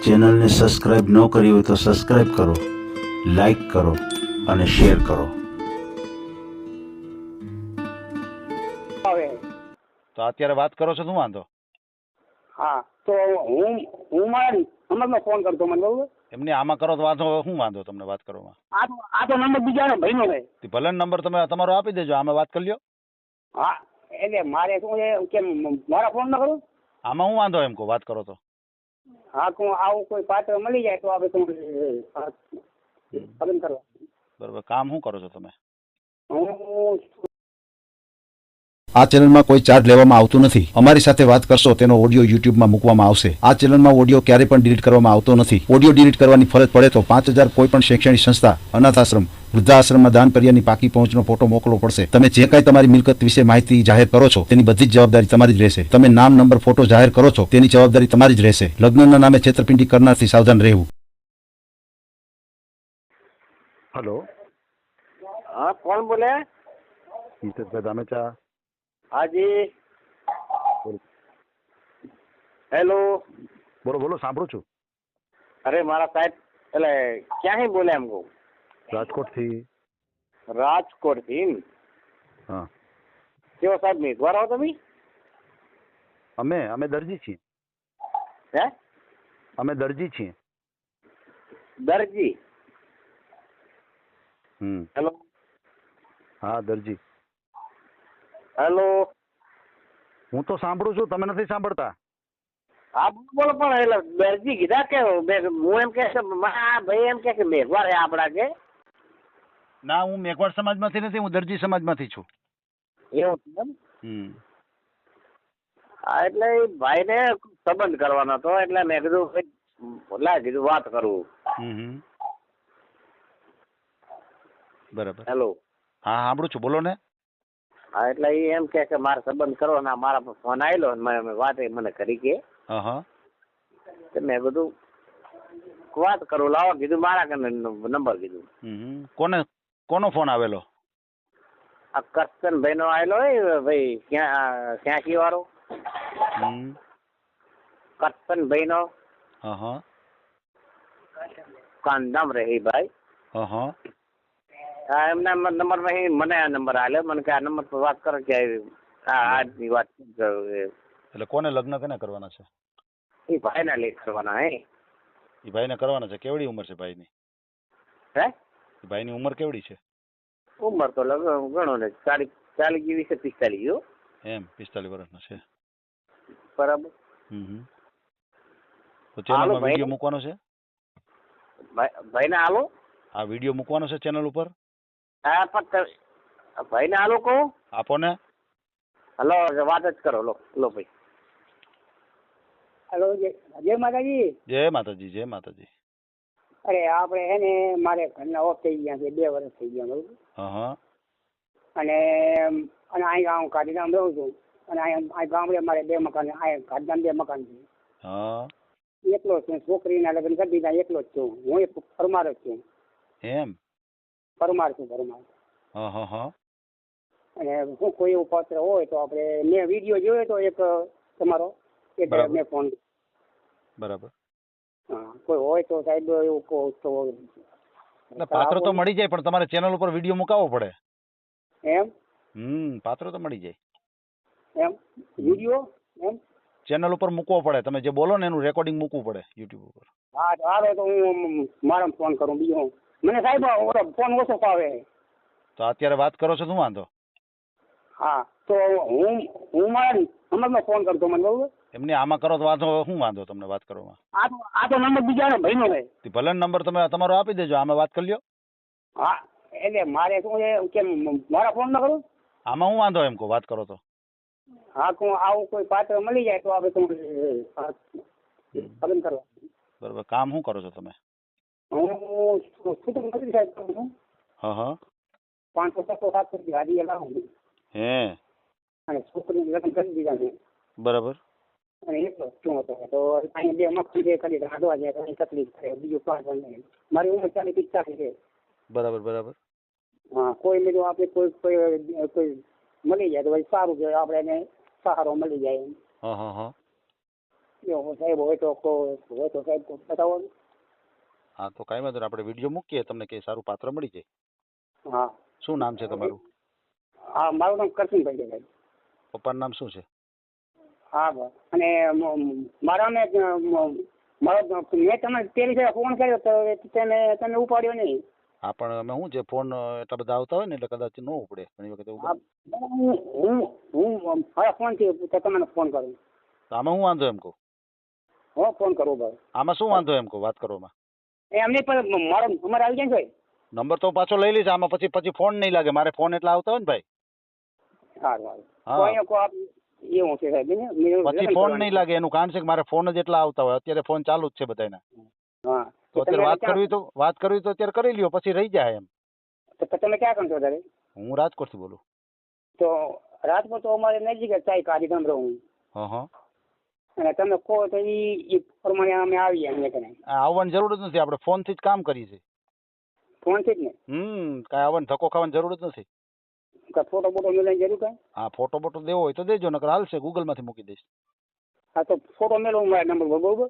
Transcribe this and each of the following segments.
ચેનલને સબસ્ક્રાઇબ ન કરી હોય તો સબસ્ક્રાઇબ કરો, લાઈક કરો અને શેર કરો. તો અત્યારે વાત કરો છો, શું વાંધો? હા, તો હું મારા નંબરમાં ફોન કરતો મને, બરોબર? એમને આમાં કરો તો વાંધો, શું વાંધો તમને વાત કરવામાં? આ તો નંબર બીજાનો ભાઈનો છે. ભલે નંબર તમે તમારો આપી દેજો, આમાં વાત કરી લ્યો. હા, એટલે મારે શું છે કે મારા ફોન ન કરું? આમાં હું વાંધો એમ કહું, વાત કરો તો. હા, હું આવું કોઈ પાત્ર મળી જાય તો આપણે લગ્ન કરવા. બરોબર, કામ શું કરો છો તમે? હું આ ચેનલમાં કોઈ ચાર્જ લેવામાં આવતું નથી. અમારી સાથે વાત કરશો તેનો ઓડિયો યુટ્યુબમાં મૂકવામાં આવશે. આ ચેનલમાં ઓડિયો ક્યારેય પણ ડિલીટ કરવામાં આવતો નથી. ઓડિયો ડિલીટ કરવાની ફરજ પડે તો 5000 કોઈ પણ શૈક્ષણિક સંસ્થા, અનાથ આશ્રમ, વૃદ્ધાશ્રમમાં દાન કર્યાની પાકી પહોંચનો ફોટો મોકલવો પડશે. તમે જે કાંઈ તમારી મિલકત વિશે માહિતી જાહેર કરો છો તેની બધી જ જવાબદારી તમારી જ રહેશે. તમે નામ, નંબર, ફોટો જાહેર કરો છો તેની જવાબદારી તમારી જ રહેશે. લગ્નના નામે છેતરપિંડી કરનારથી સાવધાન રહેવું. હલો, હા, કોણ બોલે? ઈશરભાઈ ધામેચા. હાજી. હેલો. બોલો બોલો, સાંભળું છું. અરે મારા સાહેબ, એટલે ક્યાંથી બોલે એમ કહું? રાજકોટથી. રાજકોટથી? હા. કેવો સાહેબ, મેઘવાર આવો તમે? અમે દરજી છીએ. હે? અમે દરજી છીએ. દરજી? હેલો. હા, દરજી. હેલો. હું તો સાંભળું છું, તમે નથી સાંભળતા. હા, બોલો. પણ એટલે દરજી કીધા કે હું એમ કે ભાઈ એમ કે મેઘવાર હે આપડા કે? ના, હું મેઘવાડ સમાજમાંથી નથી, હું દરજી સમાજમાંથી છું. એવું છે એમ? હા, એટલે એ ભાઈને સંબંધ કરવાનો હતો, એટલે મેં કીધું કીધું વાત કરું. બરાબર. હેલો. હા, સાંભળું છું, બોલો ને. હા, એટલે એ એમ કે મારે સંબંધ કરવો ને મારા પર ફોન આવેલો ને વાત મને કરી કે મેં કીધું વાત કરું, લાવો કીધું મારા કને નંબર કીધું. કોનો ફોન આવેલો? આ કરશનભાઈ નો આવેલો હોય ભાઈ, ક્યાંથી વાળો કરશનભાઈ નો. કાંદામ રહી ભાઈ. હા, એમના નંબર માં મને આ નંબર આલ્યો, મને કે આ નંબર પર વાત કરો કે આજની વાત. એટલે કોને લગ્ન કેને કરવાના છે? એ ભાઈ ના લેખ કરવાના હે. એ ભાઈને કરવાના છે. કેવડી ઉંમર છે ભાઈની? હે? ભાઈની ઉંમર કેવડી છે? ઉંમર તો ગણો ને 40 જેવી છે, 45. એમ 45 વર્ષનો છે. બરાબર. તો ચેનલમાં વિડીયો મૂકવાનો છે? ભાઈ ને હાલો. આ વિડીયો મૂકવાનો છે ચેનલ ઉપર? હા, ફક્ત ભાઈ ને હાલો કહું. આપો ને. હલો, વાત જ કરો. લો ભાઈ. હેલો, જય માતાજી. જય માતાજી, જય માતાજી. અરે આપણે હે ને મારે ઘરના ઓફ થઈ ગયા છે, 2 વર્ષ થઈ ગયા, બરોબર. અને અહીં હું ગાંધીધામ રહું છું, અને અહીં ગામડે મારે 2 મકાન, અહીં ગાંધીધામ 2 મકાન છે. એકલો છું, છોકરીના લગ્ન કરી દીધા, એકલો જ છું. હું એક પરમાર જ છું. એમ? પરમાર છું, પરમાર. અને હું કોઈ એવું પાત્ર હોય તો આપણે, મેં વિડીયો જોયો તો એક તમારો, એટલે મેં ફોન. બરાબર. હા, કોઈ હોય તો સાહેબ એવું કહું તો. પાત્ર તો મળી જાય, પણ તમારે ચેનલ ઉપર વિડીયો મુકાવવો પડે. એમ? પાત્ર તો મળી જાય. એમ? વિડીયો એમ ચેનલ ઉપર મૂકવો પડે. તમે જે બોલો ને એનું રેકોર્ડિંગ મૂકવું પડે યુટ્યુબ ઉપર. હા, હાલો તો હું મારા ફોન કરું. બીજો મને સાહેબ ફોન ઓછો ફાવે. તો અત્યારે વાત કરો છો, શું વાંધો? હા, તો હું મારા નંબરમાં ફોન કરતો મને, બરોબર? એમને આમાં કરો તો વાંધો, શું વાંધો તમને વાત કરવામાં? આ તો નંબર બીજાનો ભાઈનો છે. ભલે નંબર તમે તમારો આપી દેજો, આમાં વાત કરી લ્યો. હા, એટલે મારે શું છે કે મારા ફોન ન કરું. આમાં હું વાંધો એમ કહું, વાત કરો તો. હા, આવું કોઈ પાત્ર મળી જાય તો આપણે લગ્ન કરવા. બરોબર. કામ શું કરો છો તમે? હું છૂટક નથી સાહેબ કરું છું. 500, 700 રૂપિયા હાજી લાવું છું. હે? અને છોકરીને લગ્ન કરી દીધા છે. બરાબર. અને એટલો શું હતો તો અહીં 2 મકાન કરી રાંધવા જાય તો તકલીફ થાય, બીજું કાંઈ નહીં. મારી ઉંમર 40-45 છે. બરાબર. હા, કોઈ મેં આપણે કોઈ મળી જાય તો સારું છે, આપણે એને સહારો મળી જાય. એવું સાહેબ હોય તો સાહેબ બતાવો ને. હા તો કાંઈ વાંધો નહીં, આપણે વિડીયો મૂકીએ, તમને કંઈ સારું પાત્ર મળી જાય. હા શું નામ છે તમારું? હા મારું નામ કરશનભાઈ છે સાહેબ. પપ્પાનું નામ શું છે? હા બસ. અને મારા મેં તમને પેલી ફોન કર્યો તો તમે ઉપાડ્યો નહીં. હા પણ અમે શું છે, ફોન એટલા બધા આવતા હોય ને એટલે કદાચ ન ઉપડે ઘણી વખત એવું બને. હું હવે ફોનથી તમને ફોન કરું. તો આમાં શું વાંધો એમ કહું? હું ફોન કરું ભાઈ. આમાં શું વાંધો એમ કહું વાત કરવામાં? એમની પણ મારો નંબર આવી જાય છે. નંબર તો પાછો લઈ લઈશ. આમાં પછી ફોન નહીં લાગે, મારે ફોન એટલા આવતા હોય ને ભાઈ. સારું હા. એવું છે સાહેબ. પછી ફોન નહીં લાગે એનું કારણ છે કે મારે ફોન જ એટલા આવતા હોય. અત્યારે ફોન ચાલુ જ છે બધાના. હા તો અત્યારે વાત કરવી તો અત્યારે કરી લ્યો, પછી રહી જાય એમ. તો તમે ક્યાં કરો છો અત્યારે? હું રાજકોટથી બોલું. તો રાજકોટ તો અમારે નજીક જ થાય, કાર્યક્રમ રહું. હા. અને તમે કહો તો એ પ્રમાણે અમે આવીએ અહીંયા કને. આવવાની જરૂર જ નથી, આપણે ફોનથી જ કામ કરીએ છીએ. ફોનથી જ ને? કાંઈ આવવાની ધક્કો ખાવાની જરૂર જ નથી. ફોટો બોટો મેળવવાની જરૂર કાંઈ? હા ફોટો બોટો દેવો હોય તો દેજો, નકર હાલશે, ગૂગલમાંથી મૂકી દઈશ. હા તો ફોટો મેળવું મારા નંબર પર, બરોબર?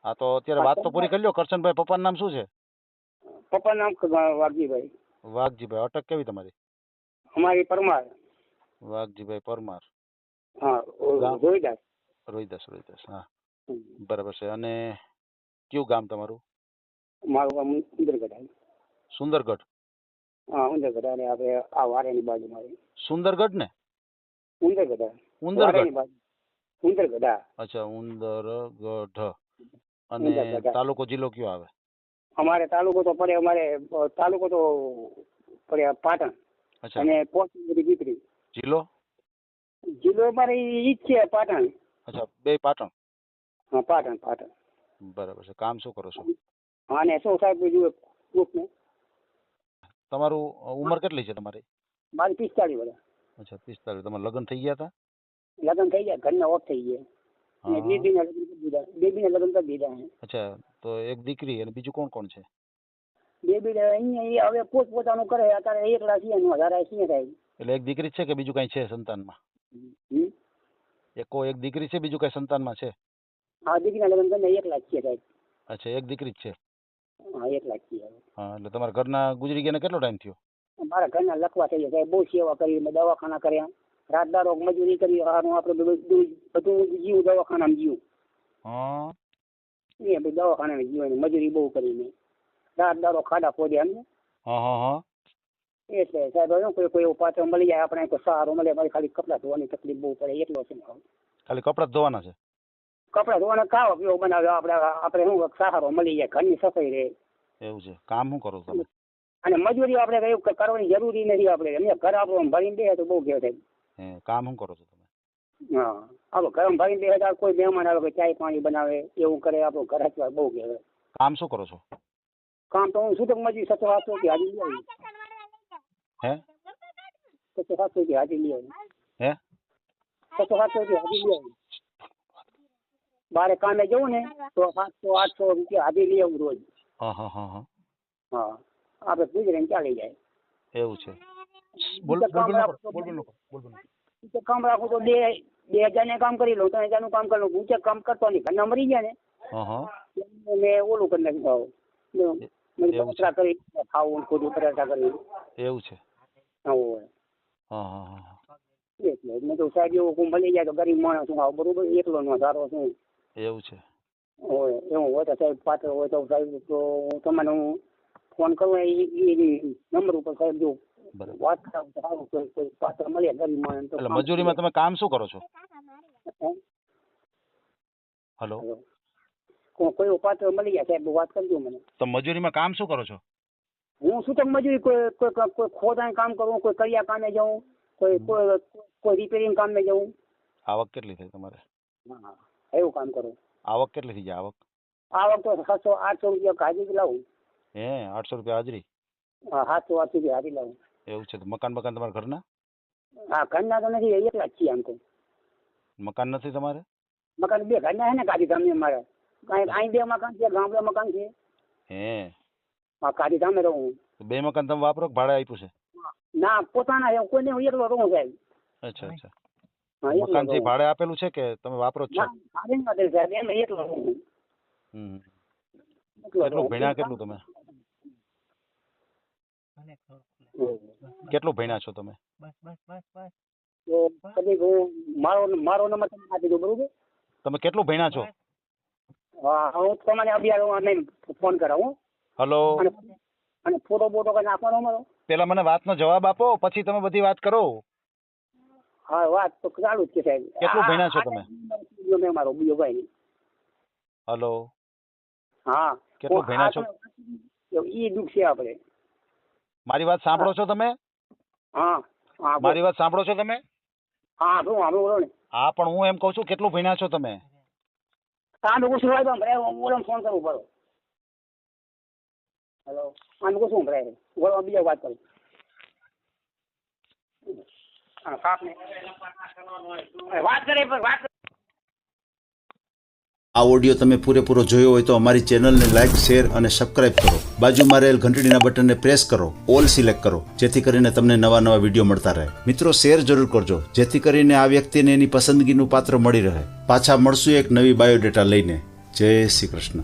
હા તો અત્યારે વાત તો પૂરી કરી લો. કરશનભાઈ પપ્પાનું નામ શું છે? પપ્પાનું નામ વાઘજીભાઈ. વાઘજીભાઈ. અટક કેવી તમારી? અમારી પરમાર. વાઘજીભાઈ પરમાર. હા રોહિદાસ. રોહિદાસ. હા બરાબર છે. અને કયું ગામ તમારું? મારું ગામ ઉંદરગઢ. સુંદરગઢ? હા ઉંદરગઢ. અને આપણે આ વારેની બાજુ મારી. સુંદરગઢ ને? ઉંદરગઢ. ઉંદરગઢ. ઉંદરગઢ. અચ્છા ઉંદરગઢ. અને તાલુકો જિલ્લો કયો આવે? અમારે તાલુકો તો પડે, પાટણ. અચ્છા. અને પોસ્ટ દીકરી. જિલ્લો અમારે ઈ જ છે, પાટણ. અચ્છા બે પાટણ. હા પાટણ. બરાબર છે. કામ શું કરો છો? હા ને શું સાહેબ બીજું ગ્રુપને? તમારું ઉંમર કેટલી છે તમારી? મારી 45 વર્ષ. અચ્છા 45. તમારા લગ્ન થઈ ગયા હતા? લગ્ન થઈ ગયા, ઘરના ઓફ થઈ ગયા. અને બેબીના લગ્ન કરી દીધા. અચ્છા તો એક દીકરી અને બીજું કોણ કોણ છે? બેબી અહીંયા હવે પોતપોતાનું કરે, અત્યારે એકલા છીએ વધારે છીએ થાય. એટલે એક દીકરી છે કે બીજું કઈ છે સંતાનમાં? એક દીકરી છે, બીજું કઈ સંતાનમાં છે? હા દીકરીના લગ્ન કરીને એકલા જ છીએ સાહેબ. અચ્છા એક દીકરી જ છે? હા એકલા જ છીએ. હા એટલે તમારા ઘરના ગુજરી ગયા કેટલો ટાઈમ થયો? મારા ઘરના લખવા થઈ ગયા, બહુ સેવા કરી, મેં દવાખાના કર્યા, રાત દારો મજૂરી કરી, આપણે બધું જીવ દવાખાનામાં જીવ. હા એ બધું દવાખાનામાં જીવ, મજૂરી બહુ કરી મેં, રાત દારો ખાડા ખોદ્યા એમને. હા. એટલે સાહેબ કોઈ એવું પાત્ર મળી જાય, આપણે કોઈ સહારો મળે. મારી ખાલી કપડાં ધોવાની તકલીફ બહુ પડે, એટલો છે. ખાલી કપડાં ધોવાના છે? કપડાં ધોવાના, ખાવા પીવો બનાવે, આપણે શું સહારો મળી જાય, ઘરની સફાઈ રહે. એવું છે. કામ શું કરો તમે? અને મજૂરી આપણે કઈ કરવાની જરૂરી નથી. આપણે એમને ઘર આપણું ભરીને દે તો બહુ કહેવાય. કામ શું કરો છો તમે? હા આપણું ઘર ભરીને દે, કોઈ મહેમાન આવે ચાય પાણી બનાવે એવું કરે, આપણું ઘર હચવા બહુ કહેવાય. કામ શું કરો છો? કામ તો હું છૂટક મજૂરી 700-800 રૂપિયા હાજી લઈ આવી. હે 700-800 રૂપિયા હાજી લઈ આવી. હે 700-800 રૂપિયા હાજી લઈ આવી. બારે કામે જવું ને તો 700-800 રૂપિયા હાજી લઈ આવું રોજ. હા આપણે ગુજરીને ચાલી જાય એવું છે. કામ રાખું તો 2000 ને કામ કરી લઉં, 3000 નું કામ કરી લઉં. ઊંચે કામ કરતો નહીં, ઘરના મરી ગયા ને મેં ઓલું કરી નાખ્યું, કચરા કરી ખાવું ખોટું પરાઠા કરી. એવું છે. એટલે મેં તો સાહેબ એવું મળી જાય તો ગરીબ માણસ શું આવું બરોબર, એકલો નો ધારો શું. એવું છે. હોય એવું હોય તો સાહેબ પાત્ર હોય તો સાહેબ તો હું તમને હું ફોન કરું એ નંબર ઉપર સાહેબ જો વાત સારું કોઈ પાત્ર મળે ગરીબ માણસ. એટલે મજૂરીમાં તમે કામ શું કરો છો? હેલો કોઈ પાત્ર મળી જાય સાહેબ વાત કરજો મને. તો મજૂરીમાં કામ શું કરો છો? હું શું તો મજૂરી કોઈ ખોદાણ કામ કરું, કોઈ કરિયા કામે જાઉં, કોઈ રિપેરિંગ કામે જાઉં. આવક કેટલી થાય તમારે? હા એવું કામ કરું. આવક કેટલી થઈ જાય? આવક તો 700-800 રૂપિયા હાજરી લાવું. 800 રૂપિયા હાજરી? હા 700-800 રૂપિયા હાજરી લાવું. એવું છે. તો મકાન તમારા ઘરના? હા ઘરના તો નથી, એકલા જ છીએ આમ તો. મકાન નથી તમારે? મકાન 2 ઘરના છે ને ગાંધીધામ મારે. અહીં 2 મકાન છે, ગામડે મકાન છે. હા ગાંધીધામે રહું. 2 મકાન તમે વાપરો કે ભાડે આપ્યું છે? ના પોતાના છે, કોઈને હું એકલો રહું સાહેબ. અચ્છા. મકાન જે ભાડે આપેલું છે કે તમે વાપરો છો? મારી નથી સાહેબ એમ એકલો છું. હમ. એકલો કેટલું છું. ભણ્યા કેટલું તમે કેટલું ભણ્યા છો તમે તો કદી હું મારો નંબર તમને આપી દઉં બરોબર. તમે કેટલું ભણ્યા છો હા હું તમને અભિયાન ફોન કરાવું હલો અને ફોટો બોટો કઈ નાખવાનો અમારો. પેલા મને વાતનો જવાબ આપો પછી તમે બધી વાત કરો હા વાત તો ચાલુ જ છે સાહેબ. કેટલું ભણ્યા છો તમે મેં મારો બીજો ભાઈ નહીં. હલો હા કેટલું ભણ્યા છો એ દુઃખ છે આપણે. મારી વાત સાંભળો છો તમે હા હા મારી વાત સાંભળો છો તમે હા શું અમે બોલો ને. હા પણ હું એમ કહું છું કેટલું ભણ્યા છો તમે આનું કશું હોય તો બોલો ફોન કરવું પડો. હેલો આનું કશું ભરાય બોલો બીજા વાત કરું. હા કાપને વાત કરે પણ વાત. આ ઓડિયો તમે પૂરેપૂરો જોયો હોય તો અમારી ચેનલને લાઇક શેર અને સબસ્ક્રાઇબ કરો. બાજુમાં રહેલ ઘંટડીના બટનને પ્રેસ કરો, ઓલ સિલેક્ટ કરો, જેથી કરીને તમને નવા નવા વિડીયો મળતા રહે. મિત્રો શેર જરૂર કરજો, જેથી કરીને આ વ્યક્તિને એની પસંદગીનું પાત્ર મળી રહે. પાછા મળશું એક નવી બાયોડેટા લઈને. જય શ્રી કૃષ્ણ.